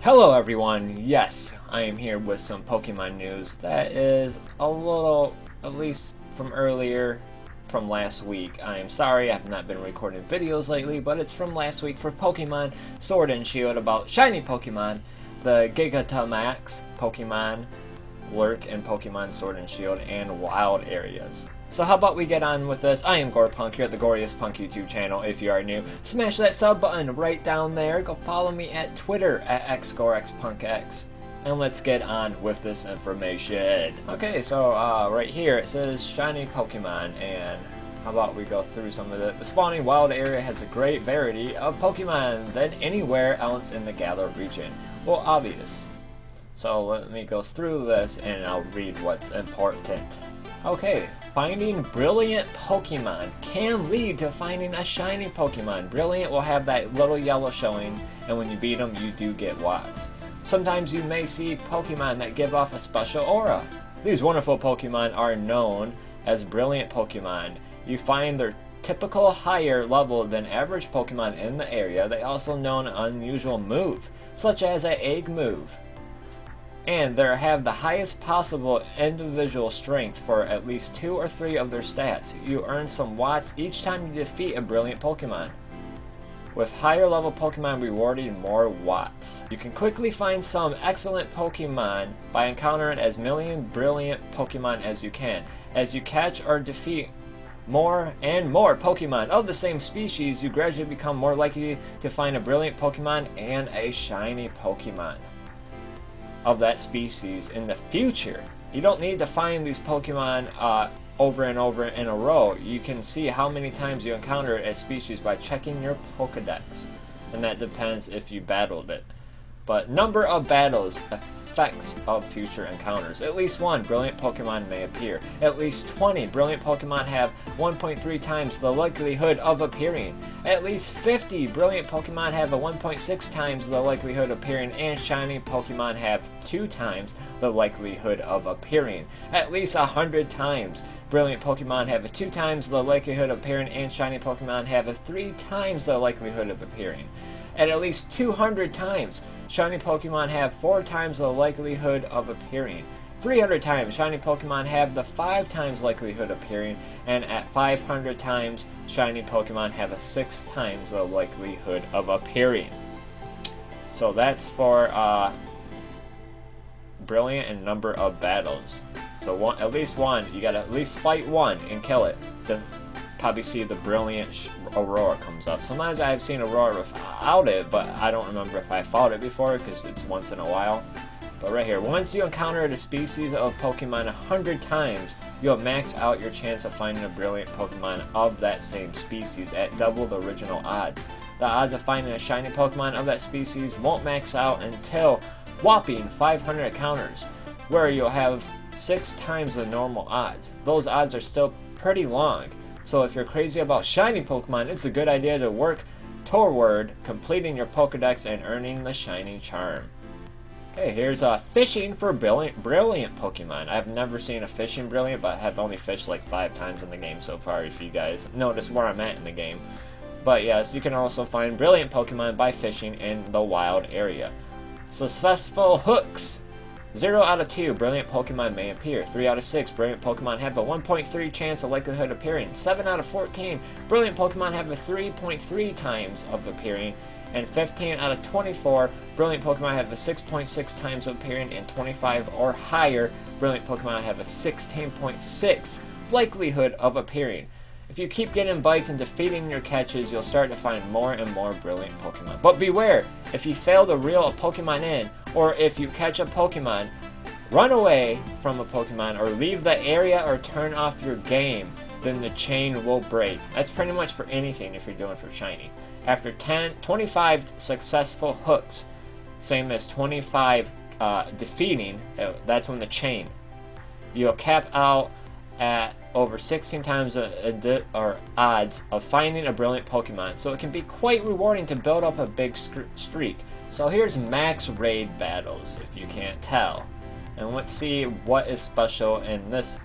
Hello everyone, yes, I am here with some Pokemon news that is a little, at least from earlier, from last week. I am sorry I have not been recording videos lately, but it's from last week for Pokemon Sword and Shield about shiny Pokemon. The Gigantamax Pokemon lurk in Pokemon Sword and Shield and wild areas. So how about we get on with this? I am Gorepunk here at the Goriest Punk YouTube channel. If you are new, smash that sub button right down there. Go follow me at Twitter at xgorexpunkx. And let's get on with this information. Okay, so right here it says shiny Pokemon, and how about we go through some of it. The spawning wild area has a great variety of Pokemon than anywhere else in the Galar region. Well, obvious. So let me go through this and I'll read what's important. Okay, finding brilliant Pokemon can lead to finding a shiny Pokemon. Brilliant will have that little yellow showing, and when you beat them, you do get Watts. Sometimes you may see Pokemon that give off a special aura. These wonderful Pokemon are known as brilliant Pokemon. You find their typical higher level than average Pokemon in the area. They also know an unusual move, such as an egg move. And they have the highest possible individual strength for at least 2 or 3 of their stats. You earn some Watts each time you defeat a brilliant Pokemon, with higher level Pokemon rewarding more Watts. You can quickly find some excellent Pokemon by encountering as many brilliant Pokemon as you can. As you catch or defeat more and more Pokemon of the same species, you gradually become more likely to find a brilliant Pokemon and a shiny Pokemon of that species in the future. You don't need to find these Pokemon over and over in a row. You can see how many times you encounter a species by checking your Pokedex, and that depends if you battled it. But number of battles, effects of future encounters. At least 1 brilliant Pokemon may appear. At least 20 brilliant Pokemon have 1.3 times the likelihood of appearing. At least 50 brilliant Pokemon have a 1.6 times the likelihood of appearing, and shiny Pokemon have 2 times the likelihood of appearing. At least 100 times brilliant Pokemon have a 2 times the likelihood of appearing, and shiny Pokemon have a 3 times the likelihood of appearing. At least 200 times, shiny Pokemon have 4 times the likelihood of appearing. 300 times, shiny Pokemon have the 5 times likelihood of appearing, and at 500 times, shiny Pokemon have a 6 times the likelihood of appearing. So that's for brilliant and number of battles. So at least 1, you gotta at least fight 1 and kill it to probably see the brilliant Aurora comes up. Sometimes I've seen Aurora without it, but I don't remember if I fought it before because it's once in a while. But right here, once you encounter the species of Pokemon 100 times, you'll max out your chance of finding a brilliant Pokemon of that same species at double the original odds. The odds of finding a shiny Pokemon of that species won't max out until whopping 500 encounters, where you'll have 6 times the normal odds. Those odds are still pretty long. So if you're crazy about shiny Pokemon, it's a good idea to work toward completing your Pokedex and earning the shiny charm. Okay, here's fishing for brilliant Pokemon. I've never seen a fishing brilliant, but I have only fished like 5 times in the game so far, if you guys notice where I'm at in the game. But yes, you can also find brilliant Pokemon by fishing in the wild area. Successful hooks. 0 out of 2 brilliant Pokemon may appear. 3 out of 6 brilliant Pokemon have a 1.3 chance of likelihood of appearing. 7 out of 14 brilliant Pokemon have a 3.3 times of appearing. And 15 out of 24 brilliant Pokemon have a 6.6 times of appearing. And 25 or higher brilliant Pokemon have a 16.6 likelihood of appearing. If you keep getting bites and defeating your catches, you'll start to find more and more brilliant Pokemon. But beware, if you fail to reel a Pokemon in, or if you catch a Pokemon, run away from a Pokemon, or leave the area, or turn off your game, then the chain will break. That's pretty much for anything if you're doing for shiny. After 25 successful hooks, same as 25 defeating, that's when the chain. You'll cap out at over 16 times or odds of finding a brilliant Pokemon, so it can be quite rewarding to build up a big streak. So here's max raid battles, if you can't tell, and let's see what is special in this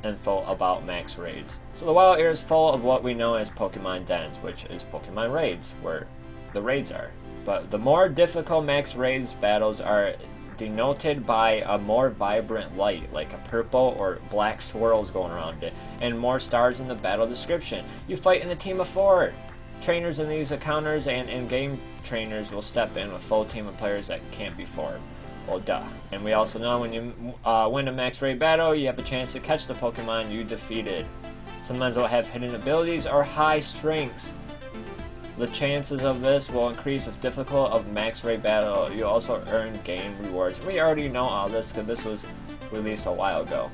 info about max raids. So the wild area is full of what we know as Pokemon dens, which is Pokemon raids, where the raids are. But the more difficult max raids battles are denoted by a more vibrant light, like a purple or black swirls going around it, and more stars in the battle description. You fight in a team of 4. Trainers in these encounters and in-game trainers will step in with full team of players that can't be formed. Well, duh. And we also know when you win a max raid battle, you have a chance to catch the Pokemon you defeated. Sometimes they'll have hidden abilities or high strengths. The chances of this will increase with difficult of max raid battle. You also earn game rewards. We already know all this because this was released a while ago.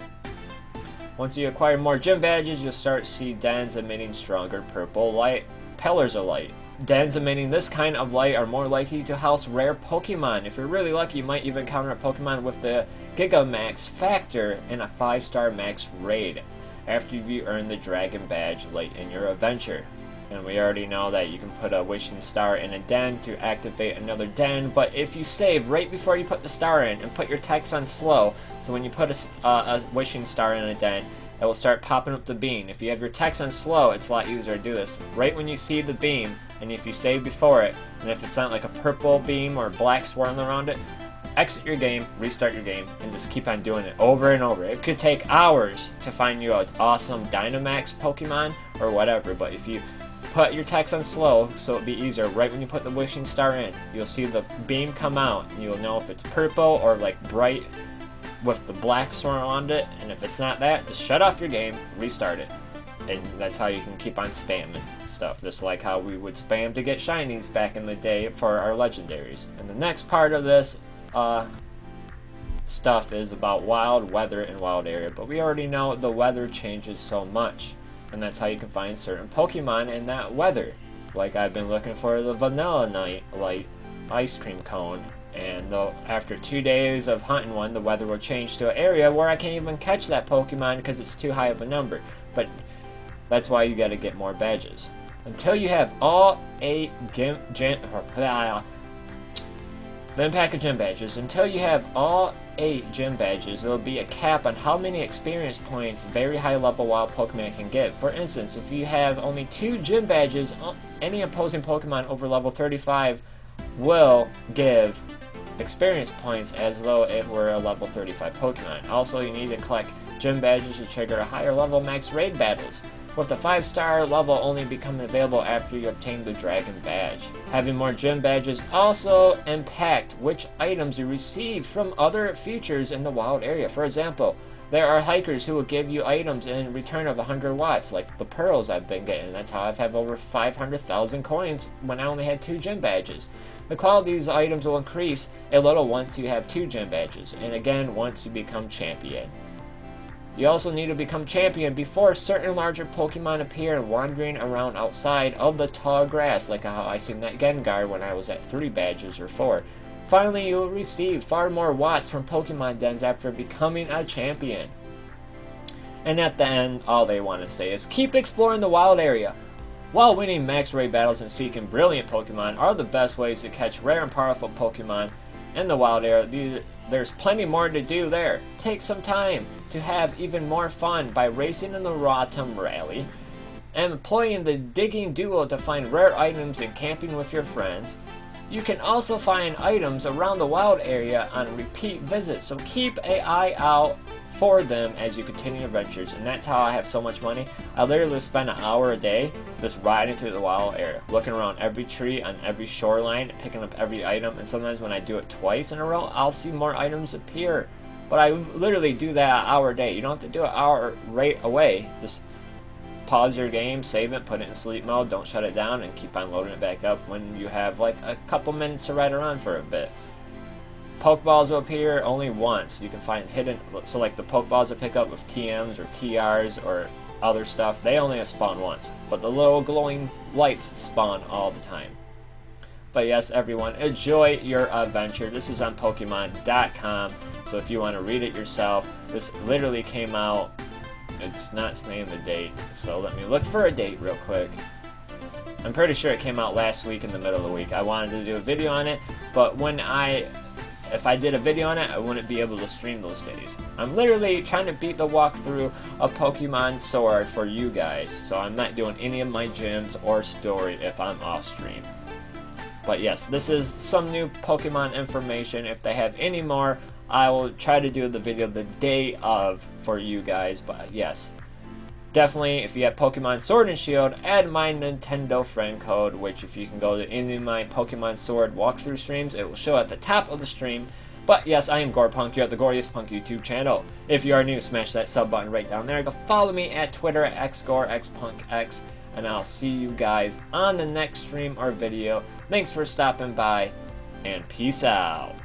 Once you acquire more gym badges, you'll start to see dens emitting stronger purple light, pillars of light. Dens emitting this kind of light are more likely to house rare Pokemon. If you're really lucky, you might even encounter a Pokemon with the Gigamax factor in a 5-star max raid after you earn the Dragon Badge late in your adventure. And we already know that you can put a wishing star in a den to activate another den, but if you save right before you put the star in and put your text on slow, so when you put a wishing star in a den, it will start popping up the beam. If you have your text on slow, it's a lot easier to do this. Right when you see the beam, and if you save before it, and if it's not like a purple beam or black swirling around it, exit your game, restart your game, and just keep on doing it over and over. It could take hours to find you an awesome Dynamax Pokemon or whatever, but if you put your text on slow so it'll be easier, right when you put the wishing star in, you'll see the beam come out, and you'll know if it's purple or like bright with the black swirl around it, and if it's not that, just shut off your game, restart it. And that's how you can keep on spamming stuff, just like how we would spam to get shinies back in the day for our legendaries. And the next part of this stuff is about wild weather and wild area, but we already know the weather changes so much, and that's how you can find certain Pokemon in that weather. Like I've been looking for the Vanilla Light ice cream cone, and after 2 days of hunting one, the weather will change to an area where I can't even catch that Pokemon because it's too high of a number. But that's why you gotta get more badges. Until you have all 8 gym badges. Until you have all 8 gym badges, there will be a cap on how many experience points very high level wild Pokemon can get. For instance, if you have only 2 gym badges, any opposing Pokemon over level 35 will give experience points as though it were a level 35 Pokemon. Also, you need to collect gym badges to trigger higher level max raid battles, with the 5-star level only becoming available after you obtain the Dragon Badge. Having more gym badges also impact which items you receive from other features in the wild area. For example, there are hikers who will give you items in return of 100 watts, like the pearls I've been getting. That's how I've had over 500,000 coins when I only had 2 gym badges. The quality of these items will increase a little once you have 2 gym badges, and again once you become champion. You also need to become champion before certain larger Pokemon appear wandering around outside of the tall grass, like how I seen that Gengar when I was at 3 badges or 4. Finally, you will receive far more watts from Pokemon dens after becoming a champion. And at the end, all they want to say is keep exploring the wild area. While winning max raid battles and seeking brilliant Pokemon are the best ways to catch rare and powerful Pokemon in the wild area, there's plenty more to do there. Take some time to have even more fun by racing in the Rotom Rally, and employing the Digging Duo to find rare items and camping with your friends. You can also find items around the wild area on repeat visits, so keep an eye out for them as you continue your adventures. And that's how I have so much money. I literally spend an hour a day just riding through the wild area, looking around every tree on every shoreline, picking up every item, and sometimes when I do it twice in a row, I'll see more items appear. But I literally do that an hour a day. You don't have to do an hour right away. Just pause your game, save it, put it in sleep mode, don't shut it down, and keep on loading it back up when you have like a couple minutes to ride around for a bit. Pokeballs will appear only once. You can find hidden, so like the Pokeballs I pick up with TMs or TRs or other stuff, they only spawn once, but the little glowing lights spawn all the time. But yes, everyone, enjoy your adventure. This is on Pokemon.com, so if you want to read it yourself, this literally came out, it's not saying the date, so let me look for a date real quick. I'm pretty sure it came out last week in the middle of the week. I wanted to do a video on it, but if I did a video on it, I wouldn't be able to stream those days. I'm literally trying to beat the walkthrough of Pokemon Sword for you guys, so I'm not doing any of my gyms or story if I'm off stream. But yes, this is some new Pokemon information. If they have any more, I will try to do the video the day of for you guys. But yes, definitely, if you have Pokemon Sword and Shield, add my Nintendo friend code, which if you can go to any of my Pokemon Sword walkthrough streams, it will show at the top of the stream. But yes, I am Gorepunk. You're at the Gorgeous Punk YouTube channel. If you are new, smash that sub button right down there. Go follow me at Twitter at xgorexpunkx, and I'll see you guys on the next stream or video. Thanks for stopping by, and peace out.